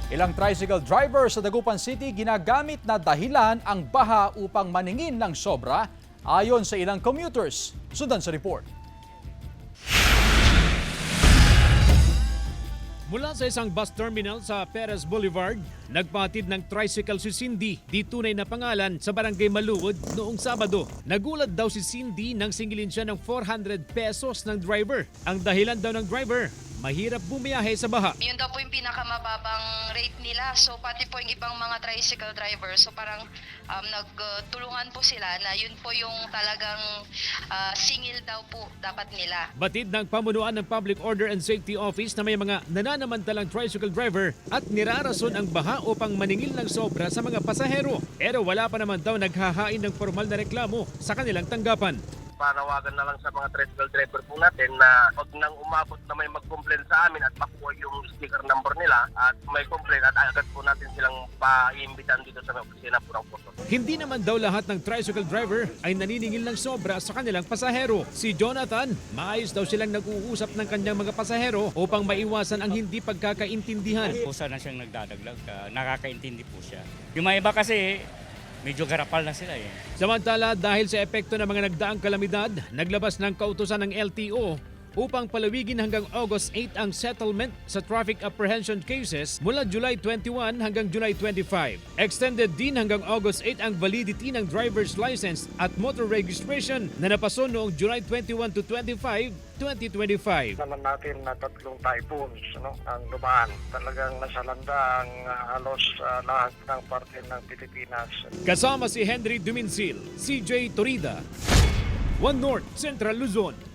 Ilang tricycle driver sa Dagupan City ginagamit na dahilan ang baha upang maningin ng sobra ayon sa ilang commuters. Sundan sa report. Mula sa isang bus terminal sa Perez Boulevard, nagpatid ng tricycle si Cindy, di tunay na pangalan, sa barangay Maluod noong Sabado. Nagulat daw si Cindy nang singilin siya ng 400 pesos ng driver. Ang dahilan daw ng driver, mahirap bumiyahe sa baha. Yun daw po yung pinakamababang rate nila. So pati po yung ibang mga tricycle driver. So parang nagtulungan po sila na yun po yung talagang singil daw po dapat nila. Batid ng pamunuan ng Public Order and Safety Office na may mga nananamantalang tricycle driver at nirarason ang baha upang maningil ng sobra sa mga pasahero. Pero wala pa naman daw naghahain ng formal na reklamo sa kanilang tanggapan. Panawagan na lang sa mga tricycle driver po natin na wag nang umabot na may mag-complain sa amin at makuha yung sticker number nila at may complain at agad po natin silang pa-iimbitan dito sa opisina po ng Poso. Hindi naman daw lahat ng tricycle driver ay naniningil ng sobra sa kanilang pasahero. Si Jonathan, maayos daw silang nag-uusap ng kanyang mga pasahero upang maiwasan ang hindi pagkakaintindihan. Pusa na siyang nagdadaglag, nakakaintindi po siya. Yung mga iba kasi, medyo garapal na sila eh. Samantala, dahil sa epekto ng mga nagdaang kalamidad, naglabas ng kautusan ng LTO upang palawigin hanggang August 8 ang settlement sa traffic apprehension cases mula July 21 hanggang July 25. Extended din hanggang August 8 ang validity ng driver's license at motor registration na napaso noong July 21 to 25, 2025. Naman natin na 3 typhoons ang dumaan. Talagang nasalanda ang halos lahat ng parte ng Pilipinas. Kasama si Henry Duminsil, CJ Torida, One North, Central Luzon.